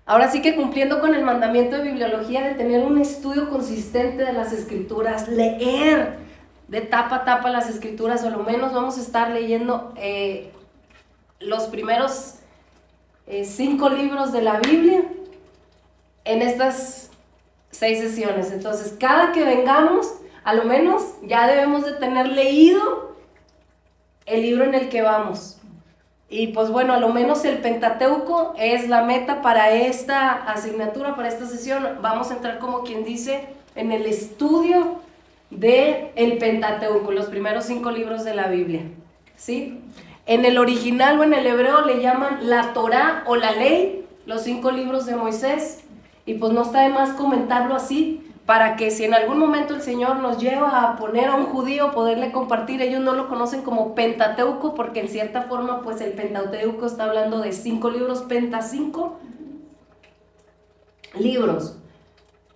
Ahora sí que cumpliendo con el mandamiento de bibliología de tener un estudio consistente de las escrituras, leer de tapa a tapa las escrituras, o lo menos vamos a estar leyendo los primeros 5 libros de la Biblia en estas 6 sesiones. Entonces, cada que vengamos, a lo menos ya debemos de tener leído el libro en el que vamos. Y pues bueno, a lo menos el Pentateuco es la meta para esta asignatura, para esta sesión. Vamos a entrar, como quien dice, en el estudio del Pentateuco, los primeros 5 libros de la Biblia, ¿sí? En el original o en el hebreo le llaman la Torá o la ley, los 5 libros de Moisés. Y pues no está de más comentarlo así, para que si en algún momento el Señor nos lleva a poner a un judío, poderle compartir. Ellos no lo conocen como Pentateuco, porque en cierta forma pues el Pentateuco está hablando de 5 libros, penta 5 libros.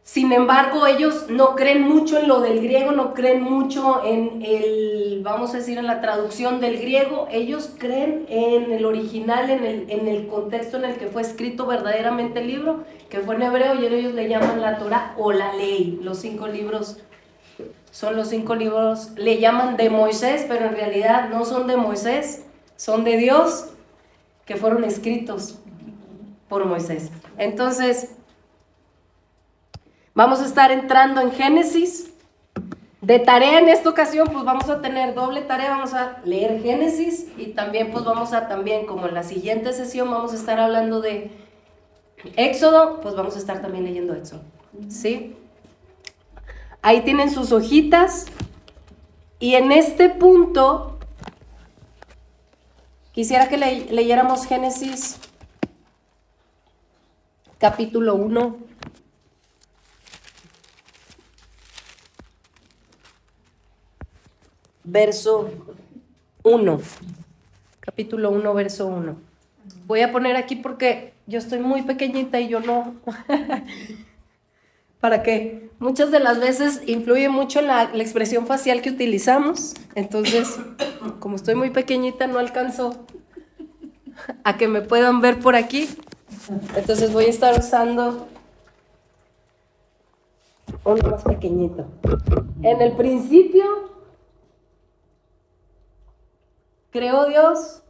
Sin embargo, ellos no creen mucho en lo del griego, no creen mucho en el, vamos a decir, en la traducción del griego. Ellos creen en el original, en el contexto en el que fue escrito verdaderamente el libro, que fue en hebreo, y ellos le llaman la Torá o la ley. Los 5 libros son los 5 libros, le llaman de Moisés, pero en realidad no son de Moisés, son de Dios, que fueron escritos por Moisés. Entonces, vamos a estar entrando en Génesis. De tarea en esta ocasión, pues vamos a tener doble tarea, vamos a leer Génesis y también pues vamos a como en la siguiente sesión vamos a estar hablando de Éxodo, pues vamos a estar también leyendo Éxodo, ¿sí? Ahí tienen sus hojitas y en este punto quisiera que leyéramos Génesis capítulo 1. Verso 1, capítulo 1, verso 1. Voy a poner aquí porque yo estoy muy pequeñita y yo no, para que muchas de las veces influye mucho la expresión facial que utilizamos. Entonces, como estoy muy pequeñita, no alcanzo a que me puedan ver por aquí. Entonces voy a estar usando uno más pequeñito. En el principio creó Dios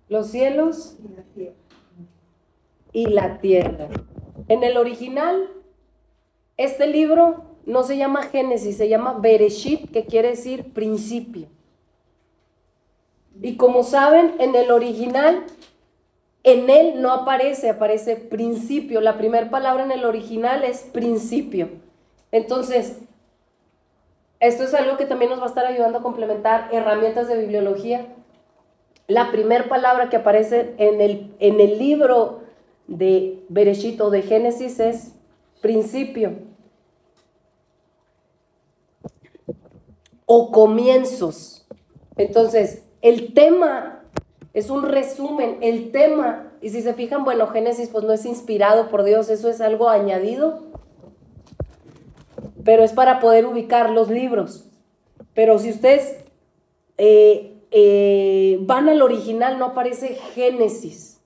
los cielos y la tierra. En el original, este libro no se llama Génesis, se llama Bereshit, que quiere decir principio. Y como saben, en el original, en él no aparece principio. La primera palabra en el original es principio. Entonces, esto es algo que también nos va a estar ayudando a complementar herramientas de bibliología. La primera palabra que aparece en el libro de Bereshit o de Génesis es principio o comienzos. Entonces, el tema es un resumen, el tema, y si se fijan, bueno, Génesis pues no es inspirado por Dios, eso es algo añadido, pero es para poder ubicar los libros. Pero si ustedes van al original, no aparece Génesis,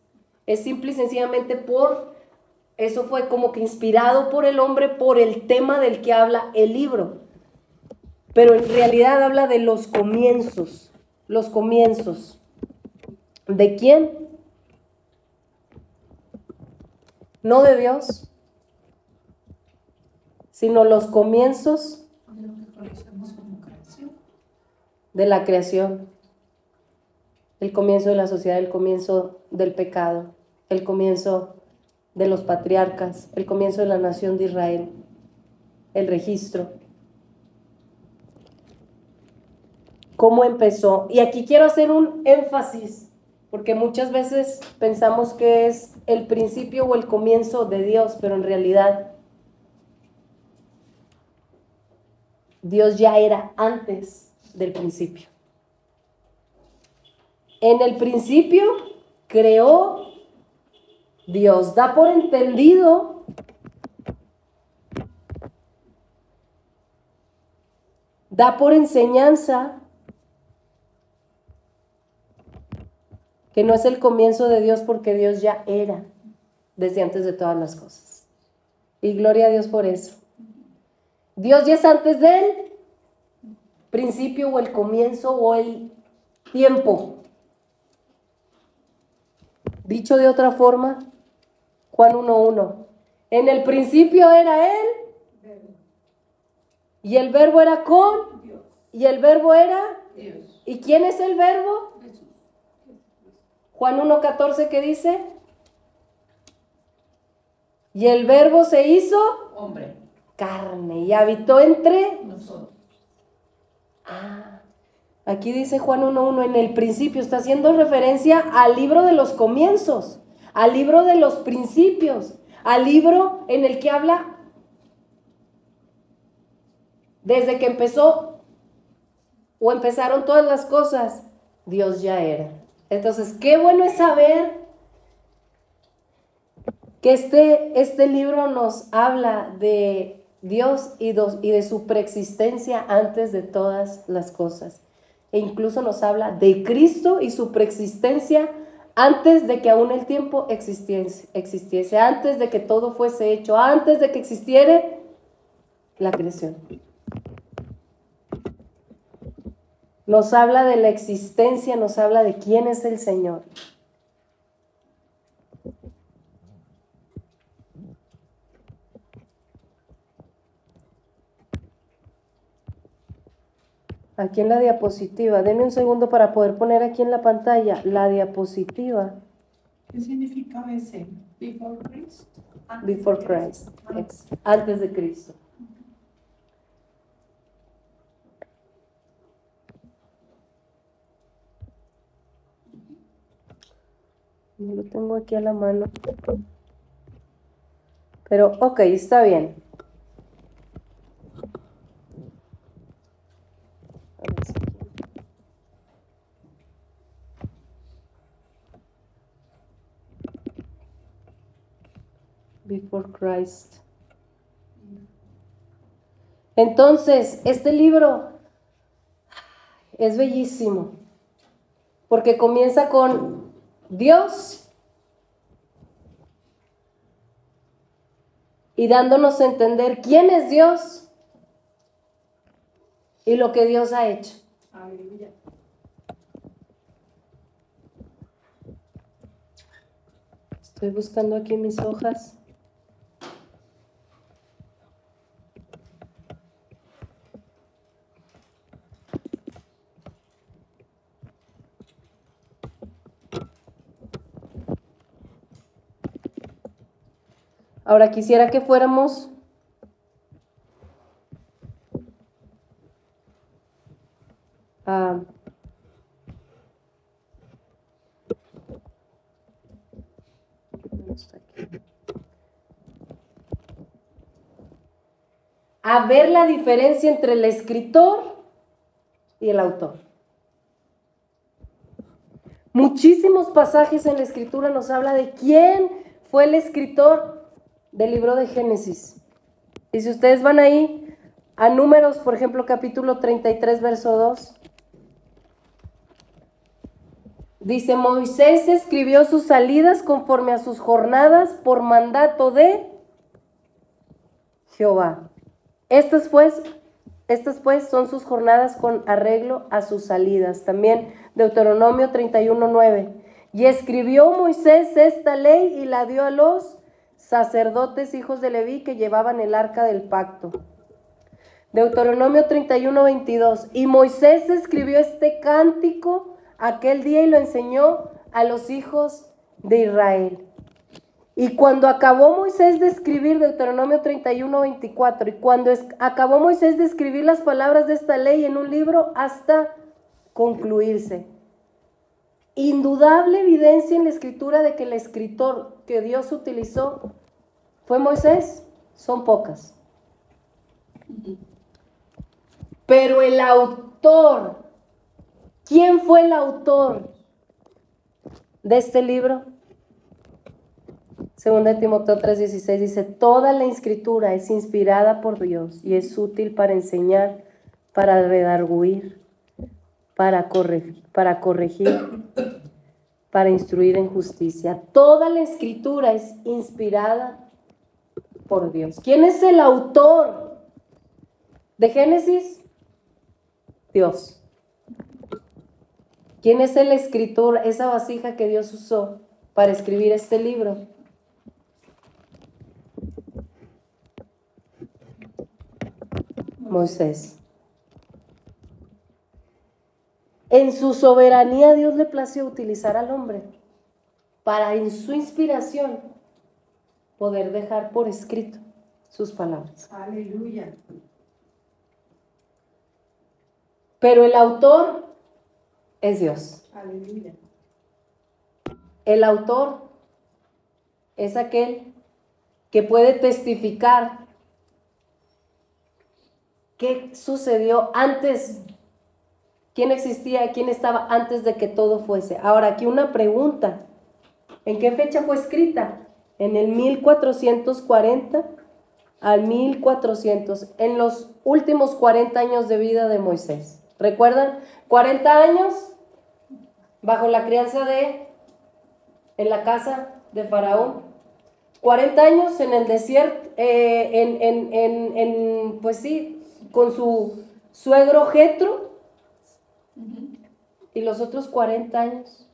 es simple y sencillamente eso fue como que inspirado por el hombre, por el tema del que habla el libro, pero en realidad habla de los comienzos. Los comienzos. ¿De quién? No de Dios, sino los comienzos de la creación, el comienzo de la sociedad, el comienzo del pecado, el comienzo de los patriarcas, el comienzo de la nación de Israel, el registro. ¿Cómo empezó? Y aquí quiero hacer un énfasis, porque muchas veces pensamos que es el principio o el comienzo de Dios, pero en realidad Dios ya era antes del principio. En el principio creó Dios. Da por entendido da por enseñanza que no es el comienzo de Dios porque Dios ya era desde antes de todas las cosas. Y gloria a Dios por eso. Dios ya es antes del principio o el comienzo o el tiempo. Dicho de otra forma, Juan 1:1. En el principio era Él, y el verbo era con Dios, y el verbo era Dios. ¿Y quién es el verbo? Jesús. Juan 1:14, ¿qué dice? Y el verbo se hizo hombre, carne, y habitó entre nosotros. Aquí dice Juan 1:1, en el principio, está haciendo referencia al libro de los comienzos, al libro de los principios, al libro en el que habla desde que empezó o empezaron todas las cosas, Dios ya era. Entonces, qué bueno es saber que este libro nos habla de Dios y de su preexistencia antes de todas las cosas. E incluso nos habla de Cristo y su preexistencia antes de que aún el tiempo existiese, antes de que todo fuese hecho, antes de que existiera la creación. Nos habla de la existencia, nos habla de quién es el Señor. Aquí en la diapositiva, denme un segundo para poder poner aquí en la pantalla la diapositiva. ¿Qué significa BC? Before Christ. Before Christ. Antes de Cristo. No lo tengo aquí a la mano. Pero, ok, está bien. Before Christ. Entonces, este libro es bellísimo porque comienza con Dios y dándonos a entender quién es Dios y lo que Dios ha hecho. Aleluya. Estoy buscando aquí mis hojas. Ahora quisiera que fuéramos a ver la diferencia entre el escritor y el autor. Muchísimos pasajes en la Escritura nos habla de quién fue el escritor del libro de Génesis. Y si ustedes van ahí a Números, por ejemplo, capítulo 33, verso 2, dice: Moisés escribió sus salidas conforme a sus jornadas por mandato de Jehová. Estas pues son sus jornadas con arreglo a sus salidas. También Deuteronomio 31:9. Y escribió Moisés esta ley y la dio a los sacerdotes hijos de Leví que llevaban el arca del pacto. Deuteronomio 31:22. Y Moisés escribió este cántico aquel día y lo enseñó a los hijos de Israel. Y cuando acabó Moisés de escribir, Deuteronomio 31:24, y cuando acabó Moisés de escribir las palabras de esta ley en un libro hasta concluirse. Indudable evidencia en la Escritura de que el escritor que Dios utilizó fue Moisés, son pocas. Pero el autor, ¿quién fue el autor de este libro? Segunda de Timoteo 3:16 dice: toda la Escritura es inspirada por Dios y es útil para enseñar, para redarguir, para corregir, para instruir en justicia. Toda la escritura es inspirada por Dios. ¿Quién es el autor de Génesis? Dios. ¿Quién es el escritor, esa vasija que Dios usó para escribir este libro? Moisés. En su soberanía Dios le plació utilizar al hombre para en su inspiración poder dejar por escrito sus palabras. Aleluya. Pero el autor es Dios. Aleluya. El autor es aquel que puede testificar qué sucedió antes, quién existía, quién estaba antes de que todo fuese. Ahora, aquí una pregunta. ¿En qué fecha fue escrita? En el 1440 al 1400, en los últimos 40 años de vida de Moisés. ¿Recuerdan? 40 años bajo la crianza en la casa de Faraón. 40 años en el desierto, pues sí, con su suegro Jetro. Y los otros 40 años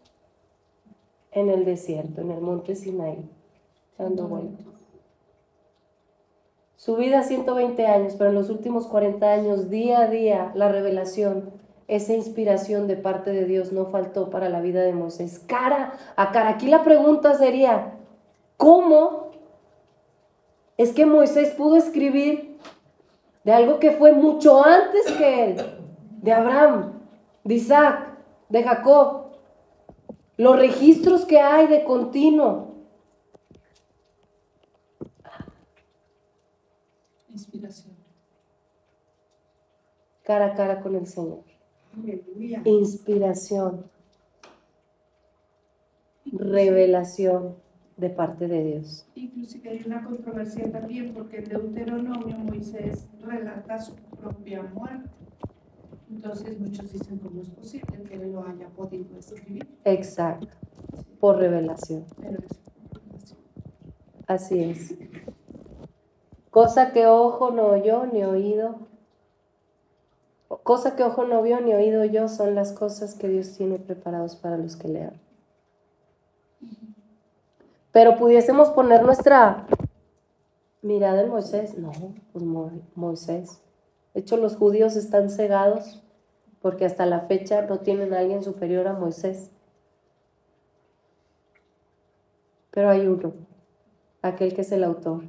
en el desierto, en el monte Sinaí, dando vueltas. Su vida 120 años, pero en los últimos 40 años, día a día, la revelación, esa inspiración de parte de Dios no faltó para la vida de Moisés. Cara a cara. Aquí la pregunta sería, ¿cómo es que Moisés pudo escribir de algo que fue mucho antes que él? De Abraham, de Isaac, de Jacob. Los registros que hay de continuo. Inspiración. Cara a cara con el Señor. Aleluya. Inspiración. Revelación de parte de Dios. Inclusive hay una controversia también porque en Deuteronomio Moisés relata su propia muerte. Entonces muchos dicen cómo es posible que él lo haya podido escribir. Exacto. Por revelación. Pero es Así es. Cosa que ojo no oyó ni oído. Cosa que ojo no vio ni oído yo son las cosas que Dios tiene preparados para los que le aman. Pero pudiésemos poner nuestra mirada en Moisés. No, pues Moisés. De hecho, los judíos están cegados porque hasta la fecha no tienen a alguien superior a Moisés. Pero hay uno, aquel que es el autor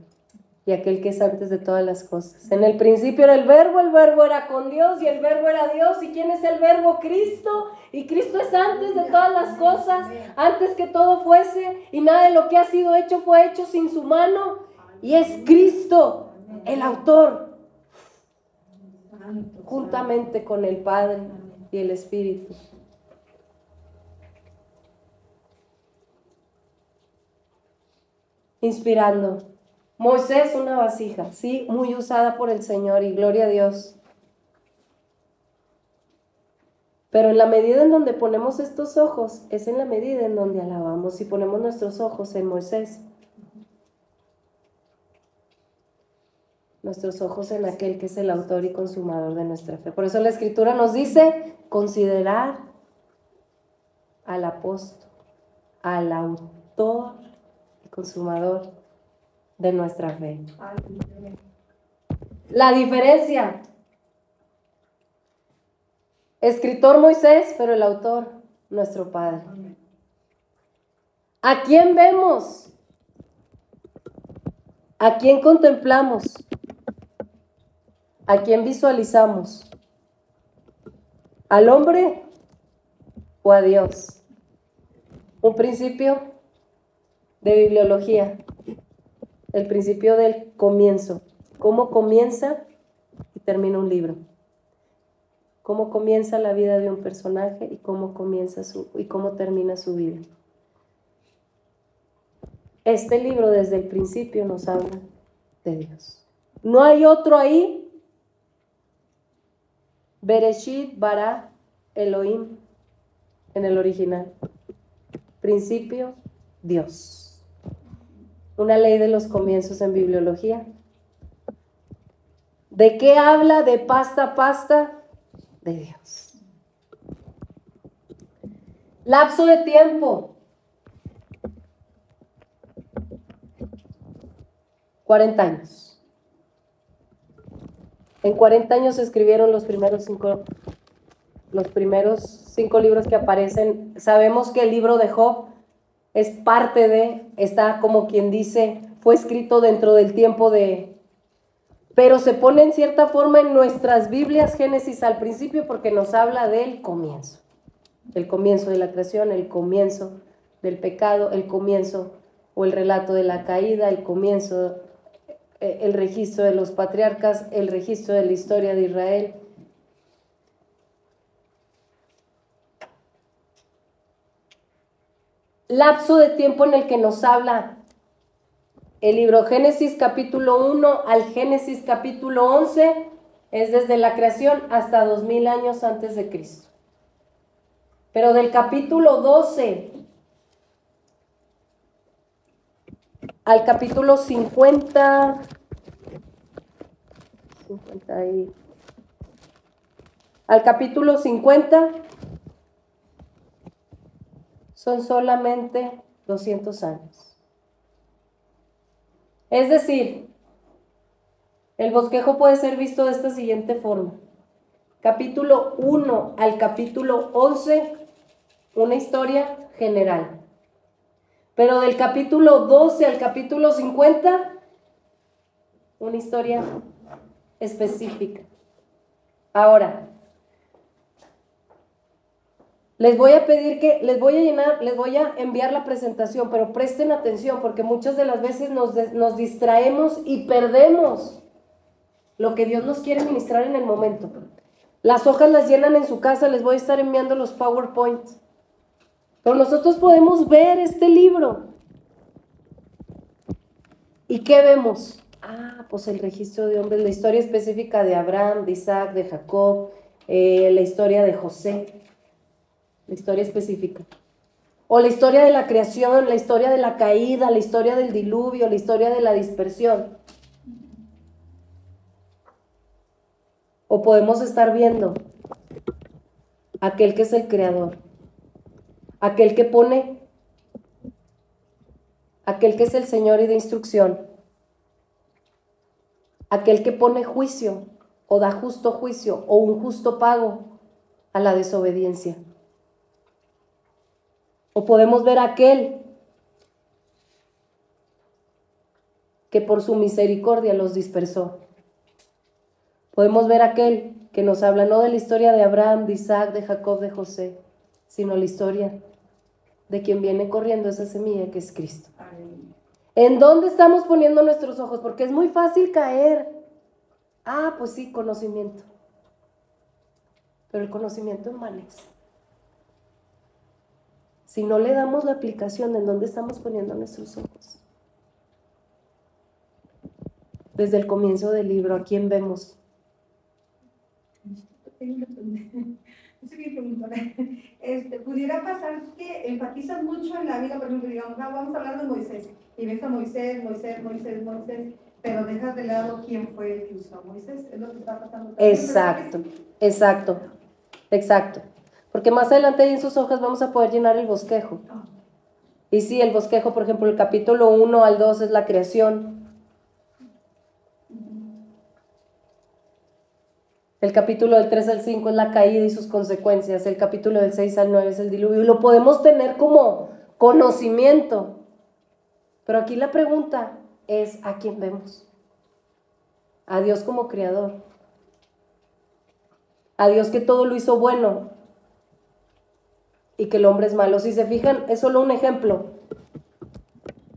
y aquel que es antes de todas las cosas. En el principio era el verbo era con Dios y el verbo era Dios. ¿Y quién es el verbo? Cristo. Y Cristo es antes de todas las cosas, antes que todo fuese, y nada de lo que ha sido hecho fue hecho sin su mano. Y es Cristo, el autor, juntamente con el Padre y el Espíritu. Inspirando. Moisés, una vasija, sí, muy usada por el Señor, y gloria a Dios. Pero en la medida en donde ponemos estos ojos, es en la medida en donde alabamos. Si ponemos nuestros ojos en Moisés, nuestros ojos en aquel que es el autor y consumador de nuestra fe. Por eso la Escritura nos dice, considerar al apóstol, al autor y consumador de nuestra fe. La diferencia: escritor Moisés, pero el autor nuestro Padre. ¿A quién vemos? ¿A quién contemplamos? ¿A quién visualizamos? ¿Al hombre o a Dios? Un principio de bibliología. El principio del comienzo. ¿Cómo comienza y termina un libro? ¿Cómo comienza la vida de un personaje y cómo termina su vida? Este libro desde el principio nos habla de Dios. No hay otro ahí. Bereshit bara Elohim en el original. principio, Dios. Una ley de los comienzos en bibliología. ¿De qué habla de pasta a pasta? De Dios. Lapso de tiempo. 40 años. En 40 años se escribieron los primeros cinco libros que aparecen. Sabemos que el libro de Job es parte de, está como quien dice, fue escrito dentro del tiempo de, pero se pone en cierta forma en nuestras Biblias Génesis al principio porque nos habla del comienzo. El comienzo de la creación, el comienzo del pecado, el comienzo o el relato de la caída, el comienzo, el registro de los patriarcas, el registro de la historia de Israel. Lapso de tiempo en el que nos habla el libro Génesis capítulo 1 al Génesis capítulo 11 es desde la creación hasta 2000 años antes de Cristo. Pero del capítulo 12 al capítulo 50 al capítulo 50 son solamente 200 años. Es decir, el bosquejo puede ser visto de esta siguiente forma. Capítulo 1 al capítulo 11, una historia general. Pero del capítulo 12 al capítulo 50, una historia específica. Ahora, les voy a pedir que, les voy a enviar la presentación, pero presten atención porque muchas de las veces nos distraemos y perdemos lo que Dios nos quiere ministrar en el momento. Las hojas las llenan en su casa, les voy a estar enviando los PowerPoints. Pero nosotros podemos ver este libro. ¿Y qué vemos? Pues el registro de hombres, la historia específica de Abraham, de Isaac, de Jacob, la historia de José, la historia específica. O la historia de la creación, la historia de la caída, la historia del diluvio, la historia de la dispersión. O podemos estar viendo aquel que es el creador, aquel que pone, aquel que es el Señor y de instrucción, aquel que pone juicio o da justo juicio o un justo pago a la desobediencia. O podemos ver aquel que por su misericordia los dispersó. Podemos ver aquel que nos habla no de la historia de Abraham, de Isaac, de Jacob, de José, sino la historia de quien viene corriendo esa semilla que es Cristo. ¿En dónde estamos poniendo nuestros ojos? Porque es muy fácil caer. Pues sí, conocimiento. Pero el conocimiento envanece. Si no le damos la aplicación, ¿en dónde estamos poniendo nuestros ojos? Desde el comienzo del libro, ¿a quién vemos? Pudiera pasar que enfatizas mucho en la vida, por ejemplo, digamos, vamos a hablar de Moisés, y ves a Moisés, pero dejas de lado quién fue el que usó a Moisés, es lo que está pasando. Exacto. Porque más adelante ahí en sus hojas vamos a poder llenar el bosquejo. Y sí, el bosquejo, por ejemplo, el capítulo 1 al 2 es la creación. El capítulo del 3 al 5 es la caída y sus consecuencias. El capítulo del 6 al 9 es el diluvio. Y lo podemos tener como conocimiento. Pero aquí la pregunta es, ¿a quién vemos? A Dios como creador. A Dios que todo lo hizo bueno y que el hombre es malo. Si se fijan, es solo un ejemplo.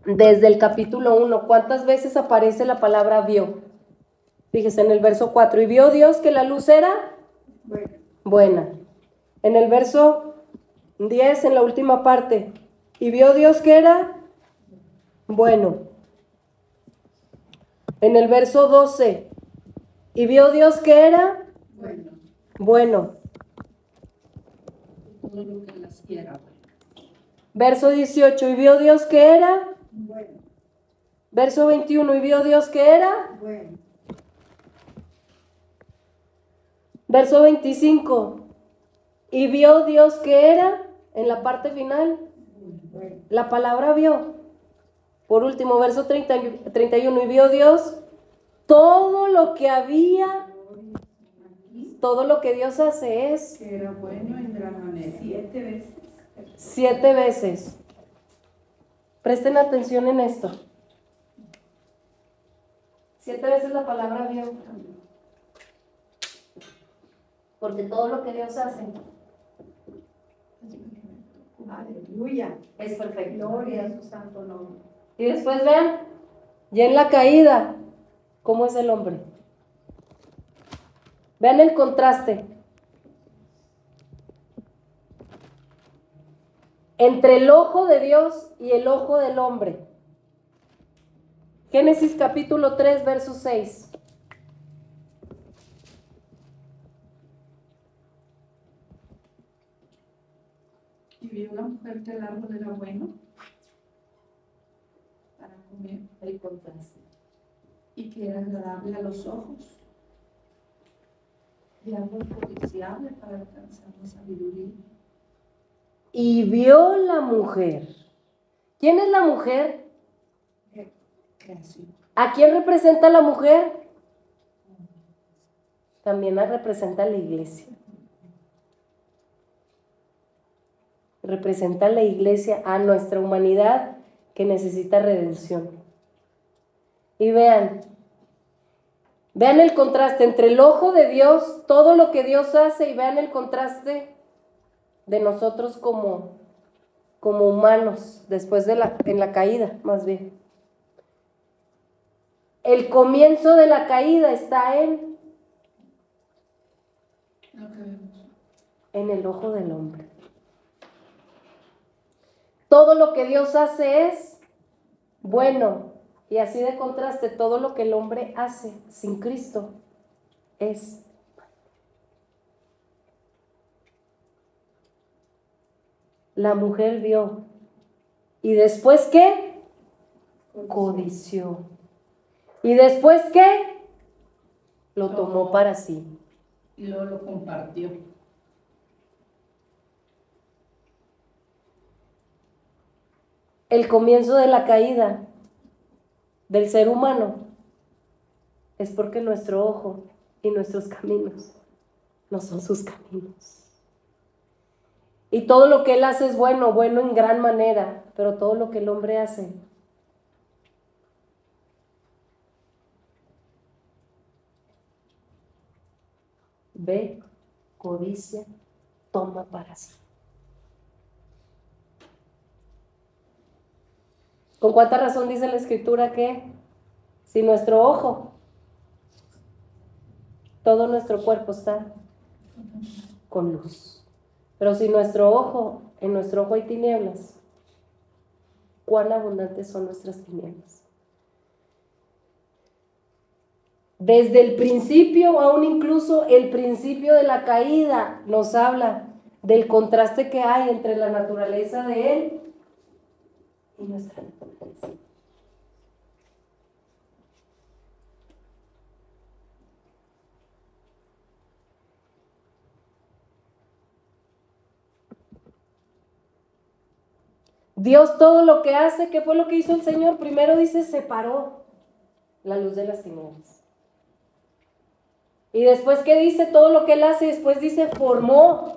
Desde el capítulo 1, ¿cuántas veces aparece la palabra vio? Fíjese en el verso 4, y vio Dios que la luz era buena. En el verso 10, en la última parte, y vio Dios que era bueno. En el verso 12, y vio Dios que era bueno. Todo lo que las quiera. Verso 18, y vio Dios que era. Bueno, Verso 21, y vio Dios que era. bueno, Verso 25, y vio Dios que era, en la parte final, bueno. la palabra vio. Por último, verso 31, y vio Dios todo lo que había, todo lo que Dios hace es Que era bueno en gran manera. 7 veces. 7 veces. Presten atención en esto. 7 veces la palabra vio. Porque todo lo que Dios hace Aleluya. es perfecto. Gloria a su santo nombre. Y después vean, ya en la caída, ¿cómo es el hombre? Vean el contraste entre el ojo de Dios y el ojo del hombre. Génesis capítulo 3, verso 6. Y vio la mujer que el árbol era bueno para comer, El contraste. y que era agradable a los ojos, y árbol codiciable para alcanzar la sabiduría. Y vio la mujer. ¿Quién es la mujer? Creación. ¿A quién representa la mujer? También la representa la iglesia. Representa la iglesia a nuestra humanidad que necesita redención. Y vean el contraste entre el ojo de Dios, todo lo que Dios hace, y vean el contraste de nosotros como humanos, después en la caída, más bien. El comienzo de la caída está en el ojo del hombre. Todo lo que Dios hace es bueno, y así de contraste, todo lo que el hombre hace sin Cristo es malo. La mujer vio, y después ¿qué? Codició. ¿Y después qué? Lo tomó para sí. Y luego lo compartió. El comienzo de la caída del ser humano es porque nuestro ojo y nuestros caminos no son sus caminos. Y todo lo que él hace es bueno, bueno en gran manera, pero todo lo que el hombre hace ve, codicia, toma para sí. ¿Con cuánta razón dice la Escritura que si nuestro ojo, todo nuestro cuerpo está con luz? Pero si en nuestro ojo hay tinieblas, cuán abundantes son nuestras tinieblas. Desde el principio, aún incluso el principio de la caída, nos habla del contraste que hay entre la naturaleza de Él y nuestra naturaleza. Dios todo lo que hace, ¿qué fue lo que hizo el Señor? Primero dice, separó la luz de las tinieblas. Y después, ¿qué dice? Todo lo que Él hace, después dice, formó.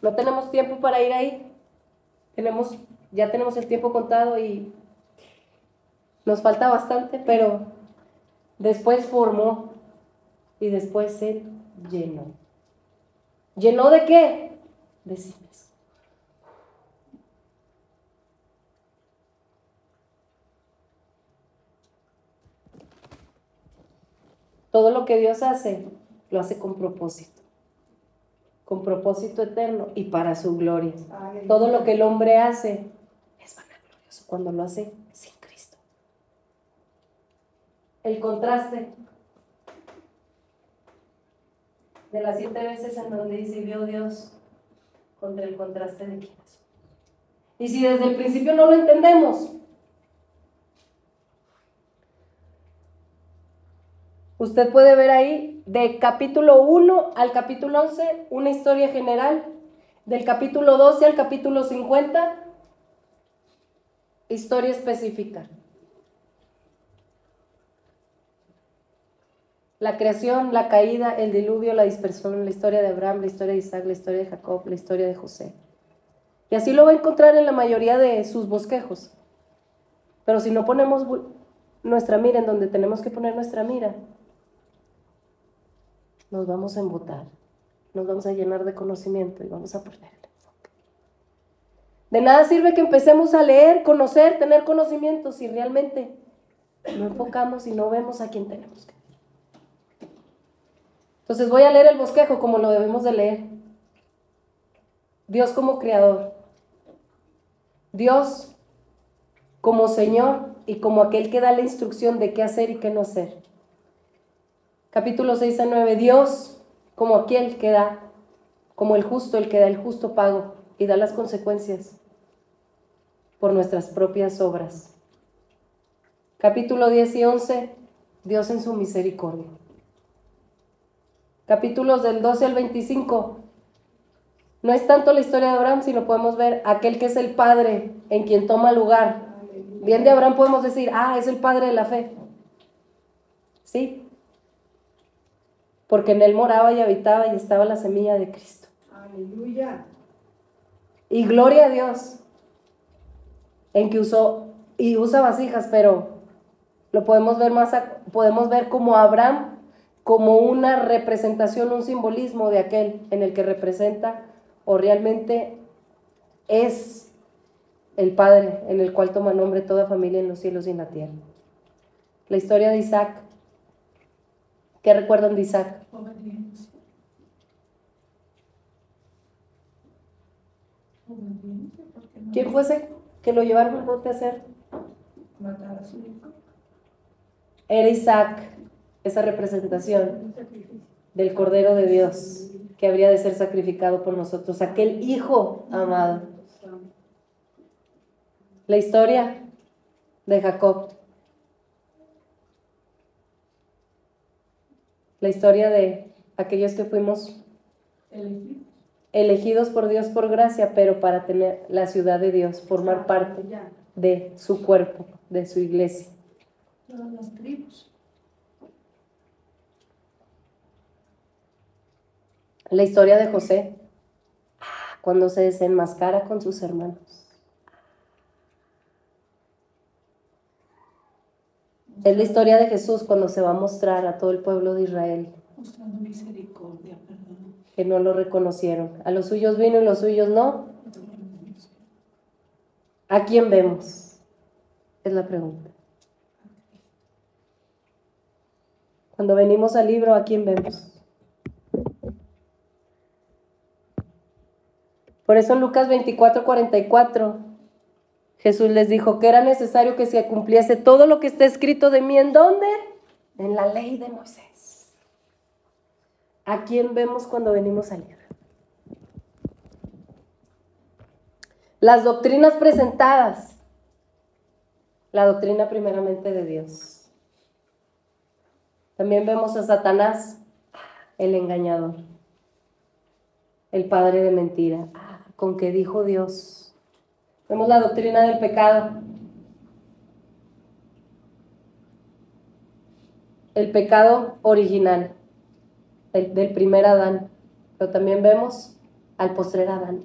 No tenemos tiempo para ir ahí. Ya tenemos el tiempo contado y nos falta bastante, pero después formó y después Él llenó. ¿Llenó de qué? De sí mismo. Todo lo que Dios hace, lo hace con propósito eterno y para su gloria. Todo lo que el hombre hace es vanaglorioso cuando lo hace sin Cristo. El contraste de las 7 veces en donde dice vio Dios contra el contraste de quién es. Y si desde el principio no lo entendemos, usted puede ver ahí de capítulo 1 al capítulo 11 una historia general, del capítulo 12 al capítulo 50, historia específica. La creación, la caída, el diluvio, la dispersión, la historia de Abraham, la historia de Isaac, la historia de Jacob, la historia de José. Y así lo va a encontrar en la mayoría de sus bosquejos. Pero si no ponemos nuestra mira en donde tenemos que poner nuestra mira, nos vamos a embotar, nos vamos a llenar de conocimiento y vamos a perder el enfoque. De nada sirve que empecemos a leer, conocer, tener conocimiento si realmente no enfocamos y no vemos a quién tenemos que ver. Entonces voy a leer el bosquejo como lo debemos de leer. Dios como creador, Dios como Señor y como aquel que da la instrucción de qué hacer y qué no hacer. Capítulo 6 a 9, Dios como aquel que da, como el justo, el que da el justo pago y da las consecuencias por nuestras propias obras. Capítulo 10 y 11, Dios en su misericordia. Capítulos del 12 al 25, no es tanto la historia de Abraham, sino podemos ver aquel que es el Padre en quien toma lugar. Bien de Abraham podemos decir, es el padre de la fe. Sí, porque en él moraba y habitaba y estaba la semilla de Cristo. Aleluya. Y gloria a Dios en que usó y usa vasijas, pero lo podemos ver podemos ver como Abraham como una representación, un simbolismo de aquel en el que representa o realmente es el Padre en el cual toma nombre toda familia en los cielos y en la tierra. La historia de Isaac. ¿Qué recuerdan de Isaac? Obediencia. ¿Quién fue ese que lo llevaron al bote a hacer? Matar a su hijo. Era Isaac, esa representación del Cordero de Dios que habría de ser sacrificado por nosotros, aquel hijo amado. La historia de Jacob. La historia de aquellos que fuimos elegidos por Dios por gracia, pero para tener la ciudad de Dios, formar parte de su cuerpo, de su iglesia. Todas las tribus. La historia de José, cuando se desenmascara con sus hermanos. Es la historia de Jesús cuando se va a mostrar a todo el pueblo de Israel. Mostrando misericordia, perdón. Que no lo reconocieron. A los suyos vino y los suyos no. ¿A quién vemos? Es la pregunta. Cuando venimos al libro, ¿a quién vemos? Por eso en Lucas 24:44, Jesús les dijo que era necesario que se cumpliese todo lo que está escrito de mí. ¿En dónde? En la ley de Moisés. ¿A quién vemos cuando venimos al libro? Las doctrinas presentadas. La doctrina primeramente de Dios. También vemos a Satanás, el engañador, el padre de mentira, con que dijo Dios. Vemos la doctrina del pecado. El pecado original, del primer Adán. Pero también vemos al postrer Adán,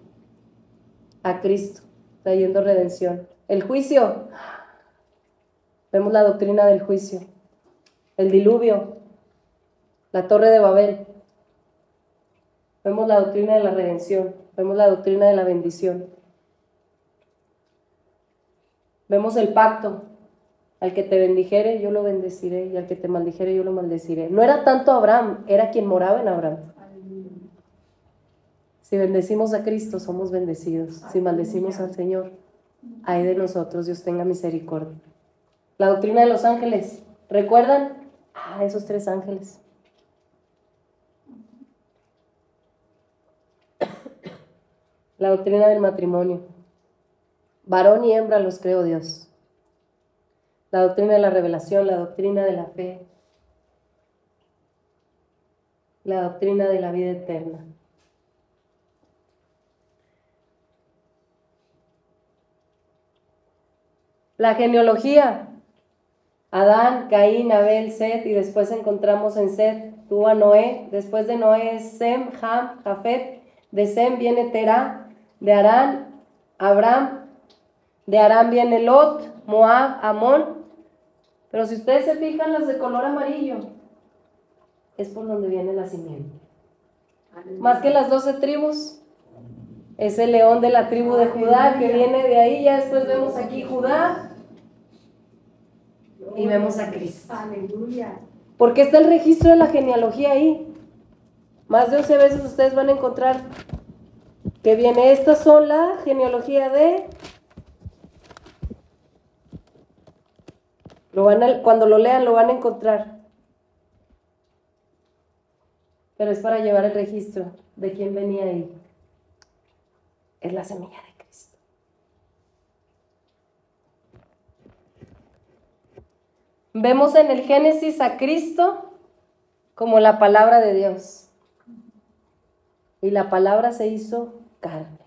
a Cristo, trayendo redención. El juicio. Vemos la doctrina del juicio. El diluvio. La torre de Babel. Vemos la doctrina de la redención. Vemos la doctrina de la bendición. Vemos el pacto. Al que te bendijere, yo lo bendeciré, y al que te maldijere, yo lo maldeciré. No era tanto Abraham, era quien moraba en Abraham. Si bendecimos a Cristo, somos bendecidos. Si maldecimos al Señor, ay de nosotros, Dios tenga misericordia. La doctrina de los ángeles. ¿Recuerdan? Esos 3 ángeles. La doctrina del matrimonio. Varón y hembra los creó Dios. La doctrina de la revelación, la doctrina de la fe, la doctrina de la vida eterna. La genealogía, Adán, Caín, Abel, Set, y después encontramos en Set, tuvo a Noé, después de Noé es Sem, Ham, Jafet, de Sem viene Terá, de Arán, Abraham, de Arán viene Lot, Moab, Amón, pero si ustedes se fijan, las de color amarillo, es por donde viene la simiente. Más que las 12 tribus, es el león de la tribu de Judá que viene de ahí. Ya después vemos aquí Judá y vemos a Cristo. Aleluya. ¿Por qué está el registro de la genealogía ahí? Más de 11 veces ustedes van a encontrar que viene, estas son la genealogía de... cuando lo lean lo van a encontrar. Pero es para llevar el registro de quién venía ahí. Es la semilla de Cristo. Vemos en el Génesis a Cristo como la palabra de Dios. Y la palabra se hizo carne.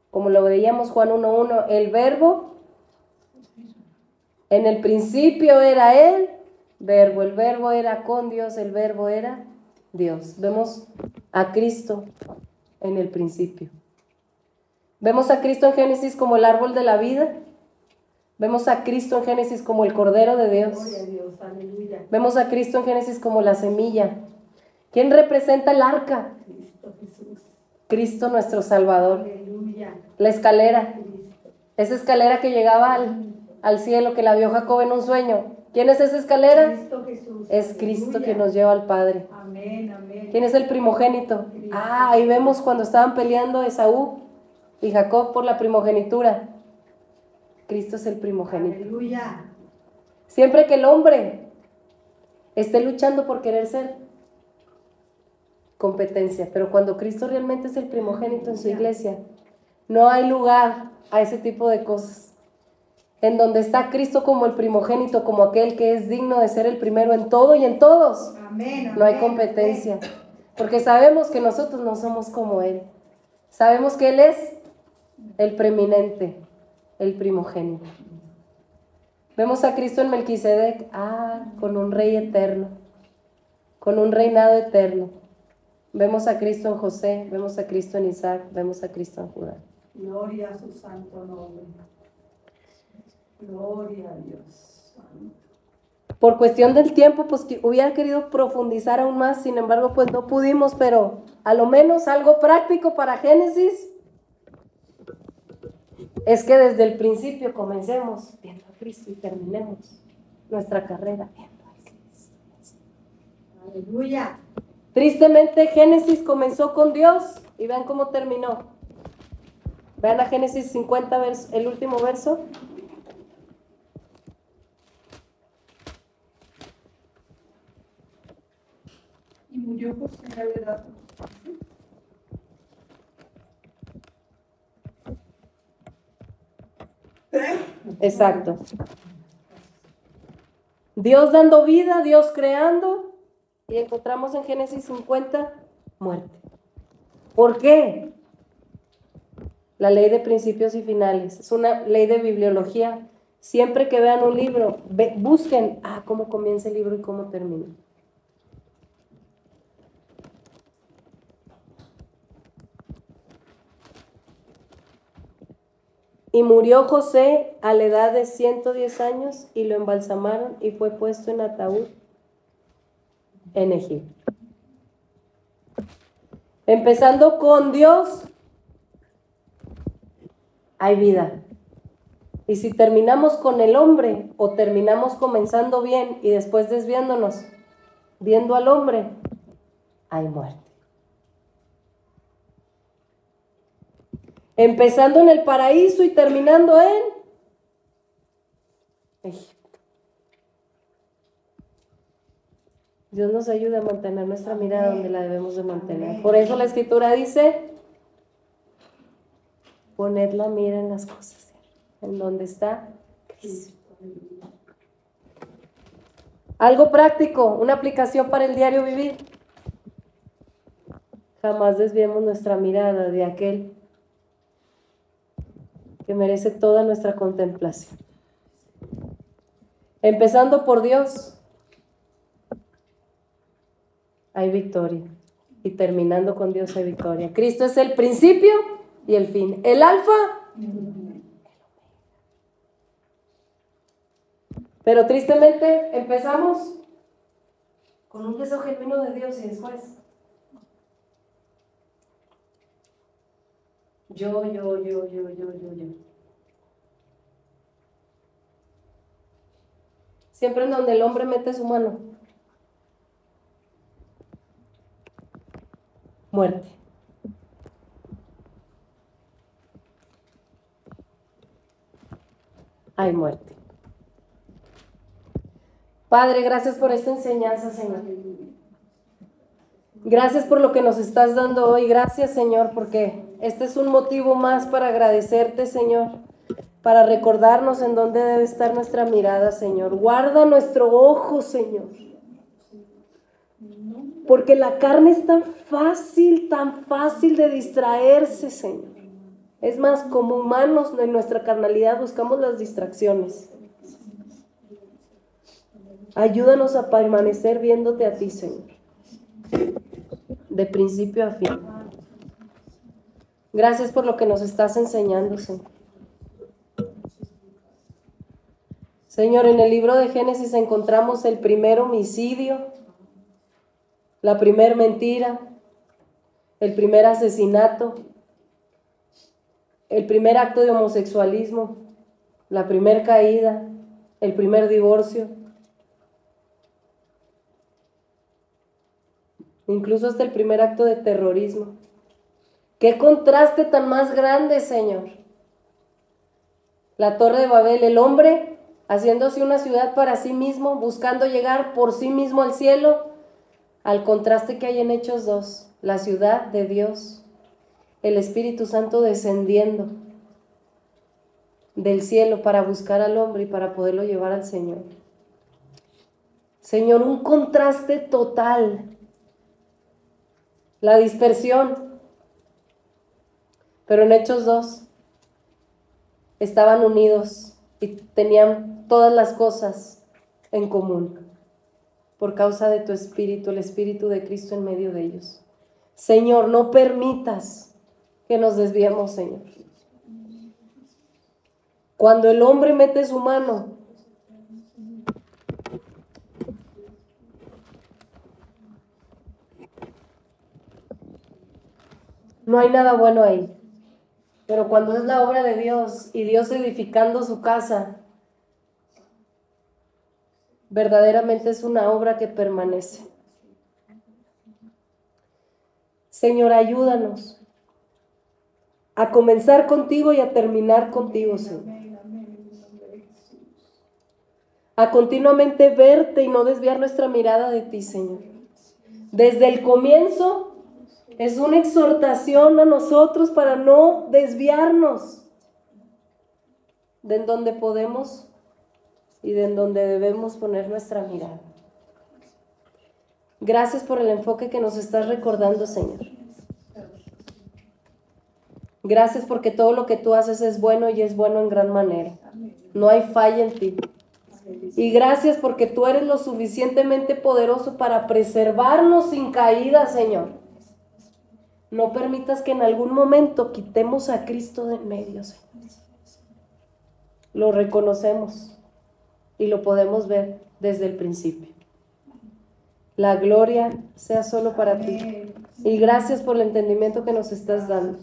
Como lo veíamos Juan 1:1, el verbo, en el principio era el verbo era con Dios, el verbo era Dios. Vemos a Cristo en el principio. Vemos a Cristo en Génesis como el árbol de la vida. Vemos a Cristo en Génesis como el Cordero de Dios. Gloria a Dios, aleluya. Vemos a Cristo en Génesis como la semilla. ¿Quién representa el arca? Cristo Jesús. Cristo nuestro Salvador. Aleluya. La escalera, Cristo. esa escalera que llegaba al cielo, que la vio Jacob en un sueño. ¿Quién es esa escalera? Cristo Jesús. Es Cristo Aleluya. que nos lleva al Padre. Amén, amén. ¿Quién es el primogénito? Ahí vemos cuando estaban peleando Esaú y Jacob por la primogenitura. Cristo es el primogénito. Aleluya. Siempre que el hombre esté luchando por querer ser, competencia, pero cuando Cristo realmente es el primogénito en su iglesia, no hay lugar a ese tipo de cosas. En donde está Cristo como el primogénito, como aquel que es digno de ser el primero en todo y en todos, Amén, no hay amén, competencia, porque sabemos que nosotros no somos como Él. Sabemos que Él es el preeminente, el primogénito. Vemos a Cristo en Melquisedec, con un rey eterno, con un reinado eterno. Vemos a Cristo en José, vemos a Cristo en Isaac, vemos a Cristo en Judá. Gloria a su santo nombre. Gloria a Dios. Por cuestión del tiempo, pues que hubiera querido profundizar aún más, sin embargo, pues no pudimos, pero a lo menos algo práctico para Génesis es que desde el principio comencemos viendo a Cristo y terminemos nuestra carrera viendo a Cristo. Aleluya. Tristemente, Génesis comenzó con Dios y vean cómo terminó. Vean a Génesis 50, el último verso. Y murió José a la edad. Exacto. Dios dando vida, Dios creando, y encontramos en Génesis 50 muerte. ¿Por qué? La ley de principios y finales. Es una ley de bibliología. Siempre que vean un libro, busquen cómo comienza el libro y cómo termina. Y murió José a la edad de 110 años y lo embalsamaron y fue puesto en ataúd en Egipto. Empezando con Dios, hay vida. Y si terminamos con el hombre o terminamos comenzando bien y después desviándonos, viendo al hombre, hay muerte. Empezando en el paraíso y terminando en Egipto. Dios nos ayuda a mantener nuestra mirada donde la debemos de mantener. Por eso la Escritura dice, poned la mira en las cosas. en donde está Cristo. Algo práctico, una aplicación para el diario vivir. Jamás desviemos nuestra mirada de aquel que merece toda nuestra contemplación. Empezando por Dios, hay victoria. Y terminando con Dios hay victoria. Cristo es el principio y el fin. El alfa. Pero tristemente empezamos con un deseo genuino de Dios y después yo. Siempre en donde el hombre mete su mano, muerte. Hay muerte. Padre, gracias por esta enseñanza, Señor. Gracias por lo que nos estás dando hoy. Gracias, Señor, porque este es un motivo más para agradecerte, Señor, para recordarnos en dónde debe estar nuestra mirada, Señor. Guarda nuestro ojo, Señor, porque la carne es tan fácil de distraerse, Señor. Es más, como humanos en nuestra carnalidad buscamos las distracciones. Ayúdanos a permanecer viéndote a ti, Señor, de principio a fin. Gracias por lo que nos estás enseñando, Señor. Señor, en el libro de Génesis encontramos el primer homicidio, la primer mentira, el primer asesinato, el primer acto de homosexualismo, la primer caída, el primer divorcio, incluso hasta el primer acto de terrorismo. ¡Qué contraste tan más grande, Señor! La Torre de Babel, el hombre haciéndose una ciudad para sí mismo, buscando llegar por sí mismo al cielo, al contraste que hay en Hechos 2, la ciudad de Dios, el Espíritu Santo descendiendo del cielo para buscar al hombre y para poderlo llevar al Señor. Señor, un contraste total. La dispersión. Pero en Hechos 2 estaban unidos y tenían todas las cosas en común por causa de tu Espíritu, el Espíritu de Cristo en medio de ellos. Señor, no permitas que nos desviemos, Señor. Cuando el hombre mete su mano, no hay nada bueno ahí. Pero cuando es la obra de Dios y Dios edificando su casa, verdaderamente es una obra que permanece. Señor, ayúdanos a comenzar contigo y a terminar contigo, Señor. A continuamente verte y no desviar nuestra mirada de ti, Señor. Desde el comienzo es una exhortación a nosotros para no desviarnos de en donde podemos y de en donde debemos poner nuestra mirada. Gracias por el enfoque que nos estás recordando, Señor. Gracias porque todo lo que tú haces es bueno y es bueno en gran manera. No hay falla en ti. Y gracias porque tú eres lo suficientemente poderoso para preservarnos sin caída, Señor. No permitas que en algún momento quitemos a Cristo de en medio, Señor. Lo reconocemos y lo podemos ver desde el principio. La gloria sea solo para ti. Y gracias por el entendimiento que nos estás dando.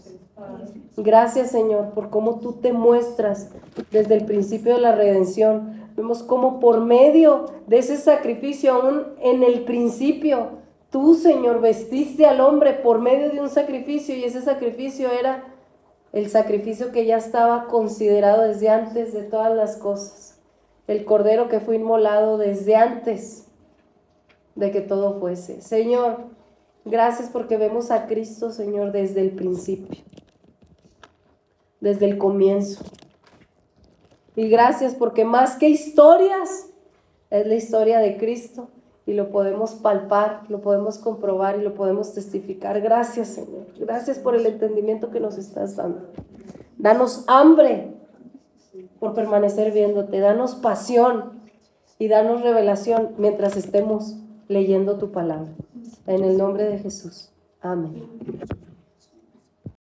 Gracias, Señor, por cómo tú te muestras desde el principio de la redención. Vemos cómo por medio de ese sacrificio, aún en el principio, tú, Señor, vestiste al hombre por medio de un sacrificio, y ese sacrificio era el sacrificio que ya estaba considerado desde antes de todas las cosas. El cordero que fue inmolado desde antes de que todo fuese. Señor, gracias porque vemos a Cristo, Señor, desde el principio, desde el comienzo. Y gracias porque más que historias, es la historia de Cristo. Y lo podemos palpar, lo podemos comprobar y lo podemos testificar. Gracias, Señor. Gracias por el entendimiento que nos estás dando. Danos hambre por permanecer viéndote. Danos pasión y danos revelación mientras estemos leyendo tu palabra. En el nombre de Jesús. Amén.